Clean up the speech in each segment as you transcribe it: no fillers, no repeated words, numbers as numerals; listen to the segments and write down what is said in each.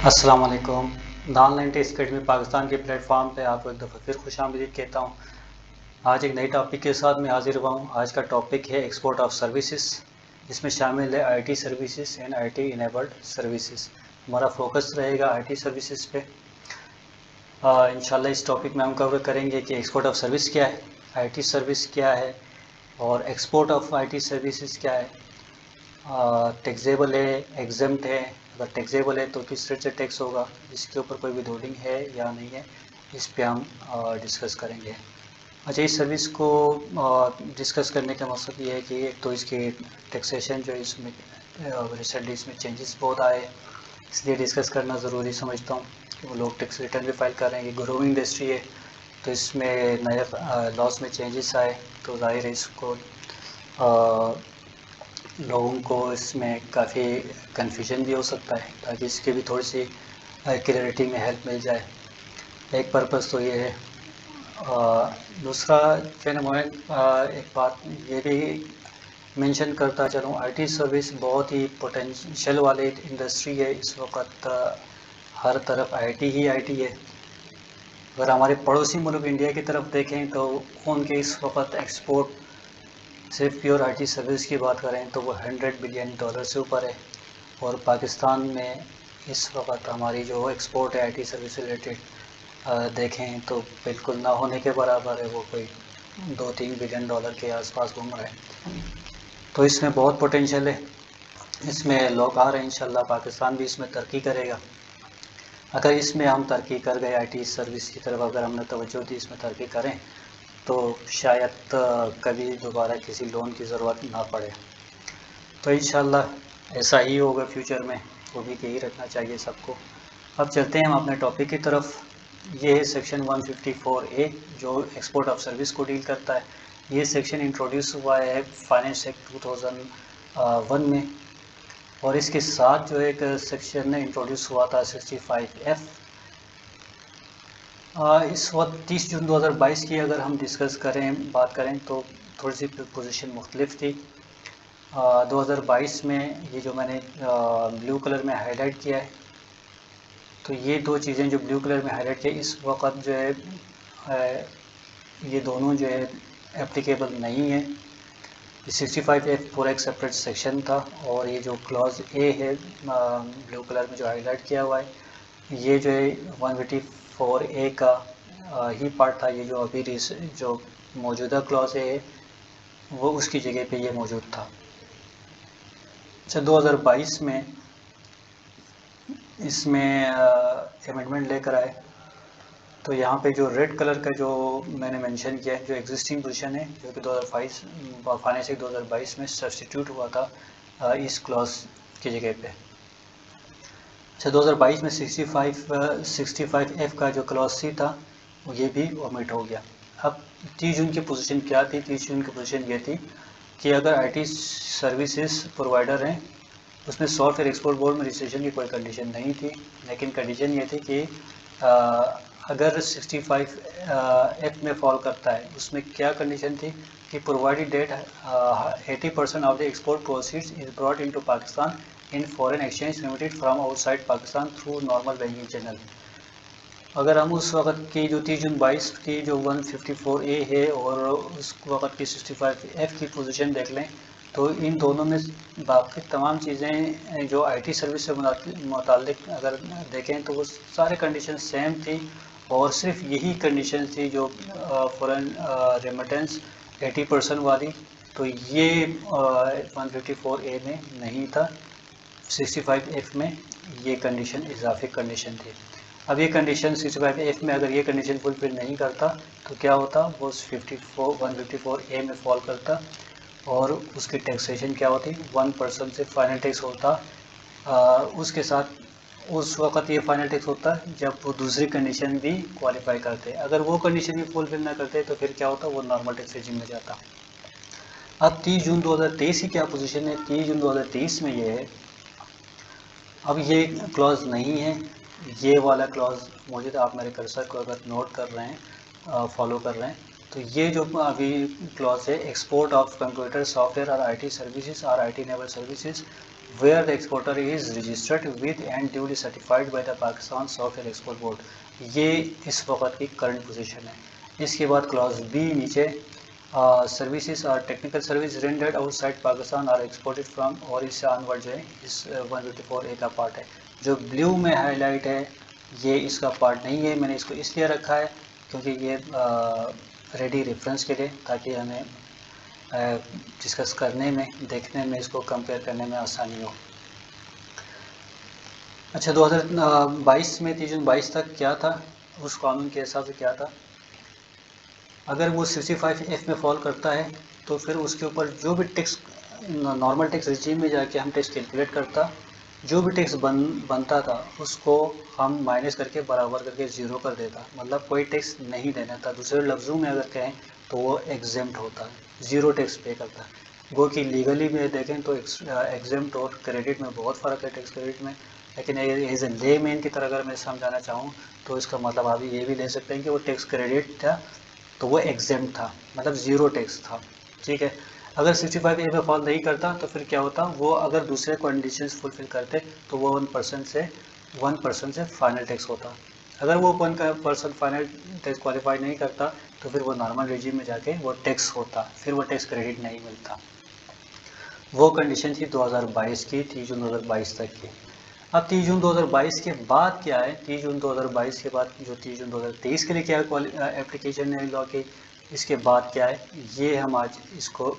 अस्सलाम वालेकुम। The online test academy Pakistan के प्लेटफॉर्म पे आपको एक दफ़ा फिर खुशामदीद कहता हूँ। आज एक नई टॉपिक के साथ मैं हाजिर हुआ हूँ। आज का टॉपिक है एक्सपोर्ट ऑफ सर्विसेज। इसमें शामिल है IT services and IT enabled services. हमारा फोकस रहेगा आईटी सर्विसेज पे। इंशाल्लाह इस टॉपिक में हम कवर करेंगे कि एक्सपोर्ट ऑफ सर्विस क्या है, आईटी सर्विस क्या है और एक्सपोर्ट ऑफ आईटी सर्विसेज क्या है, टैक्सेबल है, एग्जम्प्ट है। अगर टैक्सेबल है तो किस रेट से टैक्स होगा, इसके ऊपर कोई विदहोल्डिंग है या नहीं है, इस पे हम डिस्कस करेंगे। अच्छा, इस सर्विस को डिस्कस करने का मकसद ये है कि एक तो इसकी टैक्सेशन जो है इसमें रिसेंटली इसमें चेंजेस बहुत आए, इसलिए डिस्कस करना ज़रूरी समझता हूँ कि वो लोग टैक्स रिटर्न भी फाइल कर रहे हैं। ये ग्रोइंग इंडस्ट्री है तो इसमें नए लॉस में चेंजेस आए तो ज़ाहिर है इसको लोगों को इसमें काफ़ी कन्फ्यूजन भी हो सकता है, ताकि इसकी भी थोड़ी सी क्लैरिटी में हेल्प मिल जाए। एक पर्पज़ तो ये है। दूसरा जो मैं एक बात ये भी मेंशन करता चलूँ, आईटी सर्विस बहुत ही पोटेंशियल वाली इंडस्ट्री है। इस वक्त हर तरफ आईटी ही आईटी है। अगर हमारे पड़ोसी मुल्क इंडिया की तरफ देखें तो उनके इस वक्त एक्सपोर्ट सिर्फ प्योर आईटी सर्विस की बात करें तो वो $100 बिलियन से ऊपर है। और पाकिस्तान में इस वक्त हमारी जो एक्सपोर्ट है आईटी सर्विस रिलेटेड देखें तो बिल्कुल ना होने के बराबर है। वो कोई $2-3 बिलियन के आसपास घूम रहे हैं। तो इसमें बहुत पोटेंशियल है, इसमें लोग आ रहे हैं। इंशाल्लाह पाकिस्तान भी इसमें तरक्की करेगा। अगर इसमें हम तरक्की कर गए, आईटी सर्विस की तरफ अगर हमने तवज्जो दी, इसमें तरक्की करें तो शायद कभी दोबारा किसी लोन की ज़रूरत ना पड़े। तो इंशाल्लाह ऐसा ही होगा फ्यूचर में, उम्मीद यही रखना चाहिए सबको। अब चलते हैं हम अपने टॉपिक की तरफ। ये है सेक्शन 154A जो एक्सपोर्ट ऑफ सर्विस को डील करता है। ये सेक्शन इंट्रोड्यूस हुआ है फाइनेंस एक्ट 2001 में, और इसके साथ जो एक सेक्शन इंट्रोड्यूस हुआ था 65F। इस वक्त 30 जून 2022 की अगर हम डिस्कस करें, बात करें तो थोड़ी सी पोजीशन मुख्तलिफ थी। 2022 में ये जो मैंने ब्लू कलर में हाईलाइट किया है, तो ये दो चीज़ें जो ब्लू कलर में हाईलाइट किया इस वक्त जो है ये दोनों जो है एप्लीकेबल नहीं है। 65F पूरा एक सेपरेट सेक्शन था, और ये जो क्लॉज ए है ब्लू कलर में जो हाईलाइट किया हुआ है, ये जो है 154A का ही पार्ट था। ये जो अभी जो मौजूदा क्लॉज है वो उसकी जगह पे ये मौजूद था। अच्छा, 2022 में इसमें अमेंडमेंट लेकर आए, तो यहाँ पे जो रेड कलर का जो मैंने मेंशन किया है, जो एग्जिस्टिंग पोजीशन है जो कि 2022 फाइनेंस एक्ट 2022 में सब्सटीट्यूट हुआ था इस क्लॉज की जगह पे। अच्छा, 2022 में 65F का जो क्लॉज सी था ये भी ओमिट हो गया। अब 30 जून की पोजीशन क्या थी? 30 जून की पोजीशन ये थी कि अगर आईटी सर्विसेज प्रोवाइडर हैं उसमें सॉफ्टवेयर एक्सपोर्ट बोर्ड में रजिस्ट्रेशन की कोई कंडीशन नहीं थी, लेकिन कंडीशन ये थी कि अगर 65F में फॉल करता है, उसमें क्या कंडीशन थी कि provided that 80% of the export proceeds is brought into Pakistan in foreign exchange limited from outside Pakistan through normal banking channel. अगर हम उस वक्त की जो 30 जून 22 की जो 154A है और उस वक्त की 65F की पोजीशन देख लें, तो इन दोनों में बाकी तमाम चीज़ें जो आईटी सर्विस से मुताल्लिक अगर देखें तो वो सारे कंडीशन सेम थी, और सिर्फ यही कंडीशन थी जो फॉरेन रेमिटेंस 80% वाली, तो ये 154A में नहीं था। 65F में ये कंडीशन इजाफी कंडीशन थी। अब ये कंडीशन 65F में अगर ये कंडीशन फुलफिल नहीं करता तो क्या होता, वो 154A में फॉल करता, और उसकी टैक्सेशन क्या होती, 1% से फाइनल टैक्स होता। उसके साथ उस वक्त ये फाइनल टैक्स होता जब वो दूसरी कंडीशन भी क्वालिफाई करते। अगर वो कंडीशन भी फुलफिल ना करते तो फिर क्या होता, वो नॉर्मल टैक्स रेजिम में जाता। अब 30 जून 2023 की क्या पोजीशन है? 30 जून 2023 में ये है, अब ये क्लॉज नहीं है, ये वाला क्लॉज मौजूद। आप मेरे कर्सर को अगर नोट कर रहे हैं, फॉलो कर रहे हैं, तो ये जो अभी क्लॉज है एक्सपोर्ट ऑफ कंप्यूटर सॉफ्टवेयर और आईटी सर्विसेज और IT enabled services where the exporter is registered with and duly certified by the Pakistan Software Export Board। ये इस वक्त की करंट पोजीशन है। इसके बाद क्लॉज बी नीचे, सर्विसेज और technical service rendered outside Pakistan are exported from, और इससे ऑनवर्ड जो है इस 154A का पार्ट है। जो ब्लू में हाईलाइट है ये इसका पार्ट नहीं है, मैंने इसको इसलिए रखा है क्योंकि ये रेडी रेफरेंस के लिए, ताकि हमें डिस्कस करने में, देखने में, इसको कंपेयर करने में आसानी हो। अच्छा, 2022 में 30 जून 22 तक क्या था, उस कानून के हिसाब से क्या था, अगर वो 65F में फॉल करता है तो फिर उसके ऊपर जो भी टैक्स नॉर्मल टैक्स रिजीम में जाके हम टैक्स कैलकुलेट करता, जो भी टैक्स बनता था उसको हम माइनस करके बराबर करके ज़ीरो कर देता, मतलब कोई टैक्स नहीं देना था। दूसरे लफ्ज़ों में अगर कहें तो वो एग्जेम्प्ट होता है, ज़ीरो टैक्स पे करता है। गो कि लीगली में देखें तो एग्जेम्प्ट और क्रेडिट में बहुत फ़र्क है टैक्स क्रेडिट में, लेकिन एज ए ले मैन की तरह अगर मैं समझाना चाहूँ तो इसका मतलब आप ये भी ले सकते हैं कि वो टैक्स क्रेडिट था तो वो एग्जेम्प्ट था, मतलब ज़ीरो टैक्स था। ठीक है, अगर 65A में फॉल नहीं करता तो फिर क्या होता, वो अगर दूसरे कंडीशंस फुलफिल करते तो वो 1% से फाइनल टैक्स होता। अगर वो 1% फाइनल टैक्स क्वालिफाई नहीं करता तो फिर वो नॉर्मल रेजिम में जाके वो टैक्स होता, फिर वो टैक्स क्रेडिट नहीं मिलता। वो कंडीशन थी 2022 की, 30 जून 2022 तक की। अब 30 जून 2022 के बाद क्या है, 30 जून 2022 के बाद जो 30 जून 2023 के लिए क्या एप्लीकेशन है लॉ की, इसके बाद क्या है, ये हम आज इसको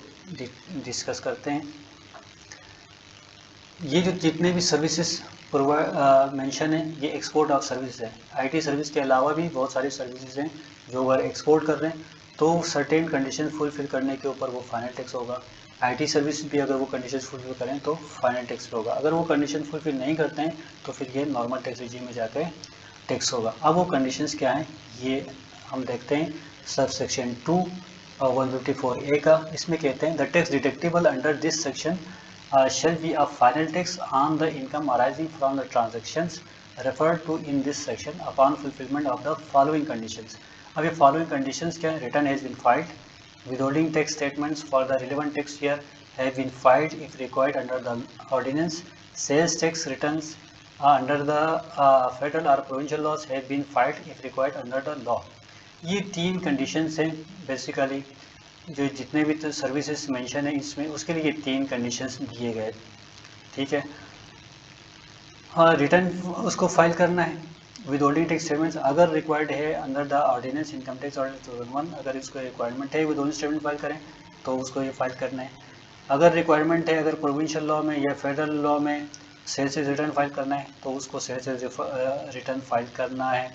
डिस्कस करते हैं। ये जो जितने भी सर्विसेज मेंशन है ये एक्सपोर्ट ऑफ सर्विस है। आईटी सर्विस के अलावा भी बहुत सारी सर्विसेज हैं जो अगर एक्सपोर्ट कर रहे हैं तो सर्टेन कंडीशन फुलफिल करने के ऊपर वो फाइनल टैक्स होगा। आईटी सर्विस भी अगर वो कंडीशन फुलफिल करें तो फाइनल टैक्स पे होगा, अगर वो कंडीशन फुलफिल नहीं करते हैं तो फिर ये नॉर्मल टैक्स रिजीम में जाकर टैक्स होगा। अब वो कंडीशंस क्या हैं ये हम देखते हैं। सब सेक्शन 2 और 154A का, इसमें कहते हैं the tax deductible under this section shall be a final tax on the income arising from the transactions referred to in this section upon fulfillment of the following conditions। अब ये following conditions क्या है, return has been filed, withholding tax statements for the relevant tax year have been filed if required under the ordinance, sales tax returns under the federal or provincial laws have been filed if required under the law। ये 3 conditions हैं basically, जो जितने भी तो services mention है इसमें, उसके लिए 3 कंडीशंस दिए गए। ठीक है, हाँ, रिटर्न उसको फाइल करना है, विद होल्डिंग टैक्स स्टेटमेंट्स अगर रिक्वायर्ड है under the ordinance income tax ordinance 2001, अगर इसको रिक्वायरमेंट है विद होल्डिंग स्टेटमेंट फाइल करें तो उसको ये फाइल करना है। अगर रिक्वायरमेंट है, अगर प्रोविंशियल लॉ में या फेडरल लॉ में सेल्स रिटर्न फाइल करना है तो उसको सेल्स रिटर्न फाइल करना है,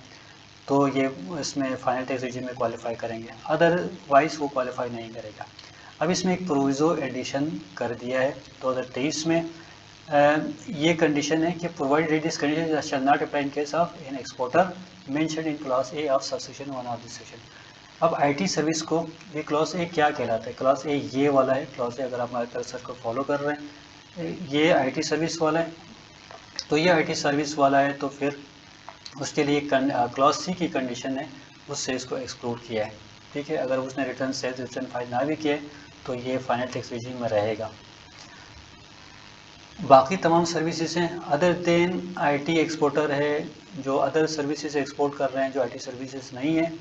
तो ये इसमें फाइनल टैक्स रिजीम में क्वालिफाई करेंगे, अदरवाइज वो क्वालिफाई नहीं करेगा। अब इसमें एक प्रोविजो एडिशन कर दिया है 2023 में। ये कंडीशन है कि provided this condition shall not apply in case of an exporter mentioned in clause A of subsection 1 of this section. अब आईटी सर्विस को ये क्लॉज ए क्या कहलाता है, क्लॉज ए ये वाला है, क्लॉज ए अगर आप हमारे कर्सर को फॉलो कर रहे हैं ये आईटी सर्विस वाला है, तो ये आईटी सर्विस वाला है तो फिर उसके लिए क्लॉज सी की कंडीशन है, उससे इसको एक्सक्लूड किया है। ठीक है, अगर उसने रिटर्न सेल्स रिटर्न फाइल ना भी किए तो ये फाइनल टैक्स रिजीम में रहेगा। बाकी तमाम सर्विसेज हैं अदर देन आईटी एक्सपोर्टर है, जो अदर सर्विसेज एक्सपोर्ट कर रहे हैं जो आईटी सर्विसेज नहीं है,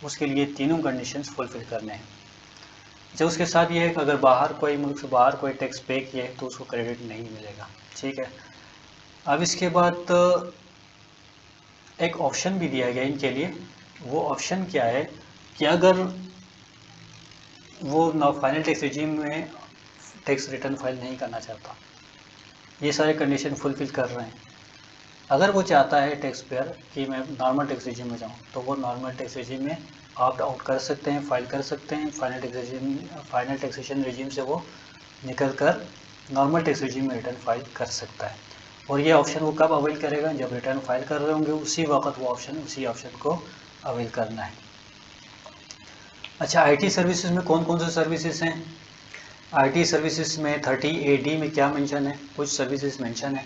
उसके लिए तीनों कंडीशंस फुलफिल करने हैं। जो उसके साथ ये है कि अगर बाहर कोई मुल्क से बाहर कोई टैक्स पे किए तो उसको क्रेडिट नहीं मिलेगा। ठीक है, अब इसके बाद एक ऑप्शन भी दिया गया इनके लिए। वो ऑप्शन क्या है कि अगर वो फाइनल टैक्स रिजीम में टैक्स रिटर्न फाइल नहीं करना चाहता, ये सारे कंडीशन फुलफिल कर रहे हैं, अगर वो चाहता है टैक्स पेयर कि मैं नॉर्मल टैक्स रिजीम में जाऊँ तो वो नॉर्मल टैक्स रिजीम में ऑप्ट आउट कर सकते हैं, फाइल कर सकते हैं। फाइनल टैक्सेशन रिजीम से वो निकल कर नॉर्मल टैक्स रिजीम में रिटर्न फाइल कर सकता है। और ये ऑप्शन वो कब अवेल करेगा, जब रिटर्न फाइल कर रहे होंगे उसी वक्त वो उसी ऑप्शन को अवेल करना है। अच्छा, आईटी सर्विसेज में कौन कौन से सर्विसेज हैं? आईटी सर्विसेज में 30AD में क्या मेंशन है, कुछ सर्विसेज मेंशन है।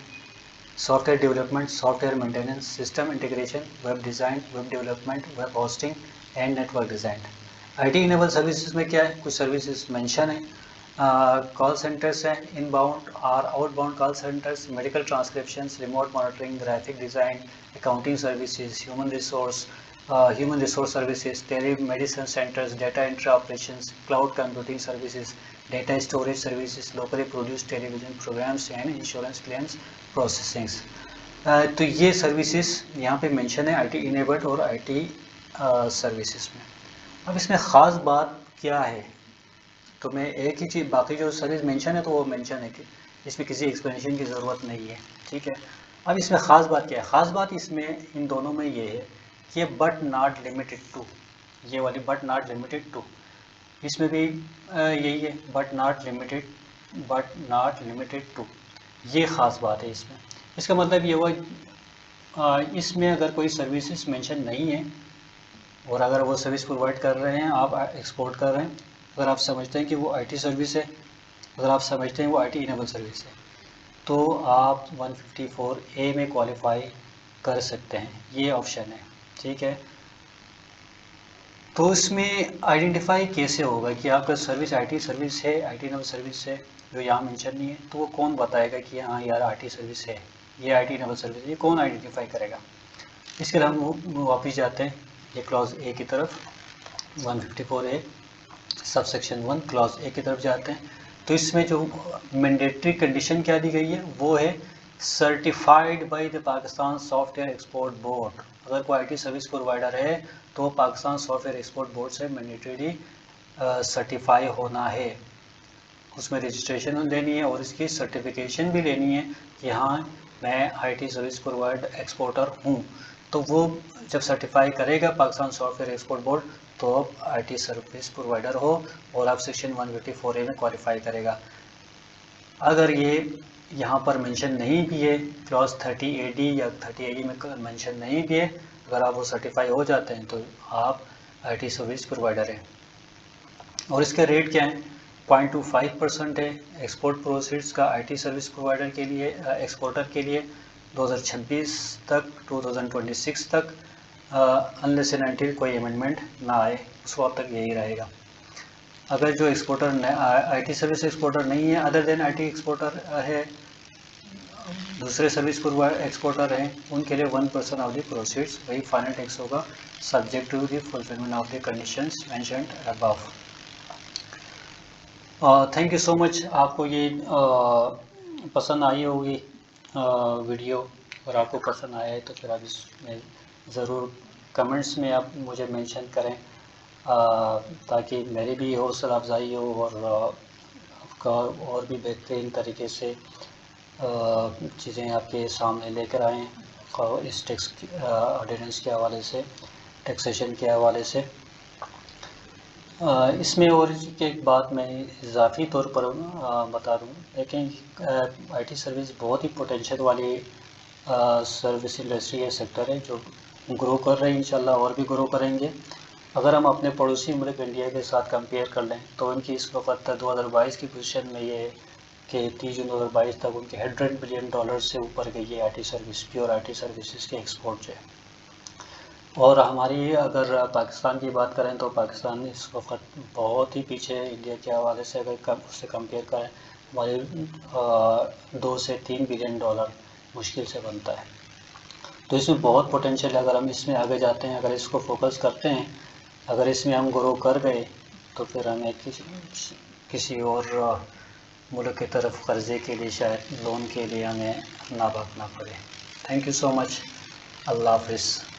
Software development, software maintenance, system integration, web design, web development, web hosting and network design. IT enable services में क्या है, कुछ सर्विसेज मेंशन है। कॉल सेंटर्स हैं, इनबाउंड और outbound call centres, medical transcriptions, remote monitoring, graphic design, accounting services, human resource services, telemedicine centres, data entry operations, cloud computing services, data storage services, locally produce television programs and insurance claims processings. तो ये services यहाँ पे mention है IT enabled और IT services में। अब इसमें ख़ास बात क्या है, तो मैं एक ही चीज़, बाकी जो सर्विस मेंशन है तो वो मेंशन है कि इसमें किसी एक्सप्लेनेशन की ज़रूरत नहीं है, ठीक है। अब इसमें ख़ास बात क्या है, ख़ास बात इसमें इन दोनों में ये है कि ये बट नॉट लिमिटेड टू, ये वाली बट नॉट लिमिटेड टू, इसमें भी यही है, बट नॉट लिमिटेड टू, ये ख़ास बात है इसमें। इसका मतलब ये हुआ इसमें अगर कोई सर्विसेज मेंशन नहीं है और अगर वो सर्विस प्रोवाइड कर रहे हैं, आप एक्सपोर्ट कर रहे हैं, अगर आप समझते हैं कि वो IT सर्विस है, अगर आप समझते हैं वो IT इनेबल सर्विस है, तो आप 154A में क्वालिफाई कर सकते हैं, ये ऑप्शन है, ठीक है। तो इसमें आइडेंटिफाई कैसे होगा कि आपका सर्विस IT सर्विस है, IT इनेबल सर्विस है, जो यहाँ मेंशन नहीं है, तो वो कौन बताएगा कि हाँ यार IT सर्विस है, ये IT इनेबल सर्विस है, ये कौन आइडेंटिफाई करेगा। इसके लिए हम वापस जाते हैं ये क्लॉज A की तरफ, 154A sub section 1 clause A की तरफ जाते हैं। तो इसमें जो मैंडेटरी कंडीशन क्या दी गई है वो है certified by the Pakistan software export board. अगर कोई IT सर्विस प्रोवाइडर है तो पाकिस्तान सॉफ्टवेयर एक्सपोर्ट बोर्ड से मैंडेटरी सर्टिफाई होना है, उसमें रजिस्ट्रेशन लेनी है और इसकी सर्टिफिकेशन भी लेनी है कि हाँ मैं IT सर्विस प्रोवाइड एक्सपोर्टर हूँ। तो वो जब सर्टिफाई करेगा पाकिस्तान सॉफ्टवेयर एक्सपोर्ट बोर्ड तो अब IT सर्विस प्रोवाइडर हो और आप सेक्शन 154A में क्वालिफाई करेगा। अगर ये यहाँ पर मेंशन नहीं भी है, क्लॉज 30AD या 30AE में मेंशन नहीं भी है, अगर आप वो सर्टिफाई हो जाते हैं तो आप IT सर्विस प्रोवाइडर हैं। और इसका रेट क्या है, 0.25% है एक्सपोर्ट प्रोसीड्स का IT सर्विस प्रोवाइडर के लिए, एक्सपोर्टर के लिए 2026 तक 2026 तक, अनलेस एंड अनटिल कोई अमेंडमेंट ना आए उस वक्त तक यही रहेगा। अगर जो एक्सपोर्टर IT सर्विस एक्सपोर्टर नहीं है, अदर देन IT एक्सपोर्टर है, दूसरे सर्विस एक्सपोर्टर हैं, उनके लिए 1% ऑफ द प्रोसीड्स वही फाइनल टैक्स होगा, subject to the fulfilment of the conditions mentioned above. Thank you so much. आपको ये पसंद आई होगी वीडियो, और आपको पसंद आया है तो फिर आप इसमें ज़रूर कमेंट्स में आप मुझे मेंशन करें ताकि मेरी भी हौसला अफजाई हो और आपका और भी बेहतरीन तरीके से चीज़ें आपके सामने लेकर आएँ और इस टैक्स ऑर्डिनेंस के हवाले से, टैक्सेशन के हवाले से। इसमें और एक बात मैं इजाफी तौर पर बता दूँ, लेकिन IT सर्विस बहुत ही पोटेंशियल वाली सर्विस इंडस्ट्री है, सेक्टर है जो ग्रो कर रहे हैं, इंशाल्लाह और भी ग्रो करेंगे। अगर हम अपने पड़ोसी मुल्क इंडिया के साथ कंपेयर कर लें तो उनकी इस वक्त 2022 की पोजीशन में ये है कि 30 जून 2022 तक उनके $100 बिलियन से ऊपर गई है IT service, pure IT services के एक्सपोर्ट से। और हमारी अगर पाकिस्तान की बात करें तो पाकिस्तान इस वक्त बहुत ही पीछे है इंडिया के हवाले से। अगर उससे कंपेयर करें, हमारे 2 से 3 बिलियन डॉलर मुश्किल से बनता है। तो इसमें बहुत पोटेंशियल है, अगर हम इसमें आगे जाते हैं, अगर इसको फोकस करते हैं, अगर इसमें हम ग्रो कर गए तो फिर हमें किसी और मुल्क की तरफ कर्ज़े के लिए, शायद लोन के लिए हमें ना भागना पड़े। Thank you so much. Allah हाफ़िज़।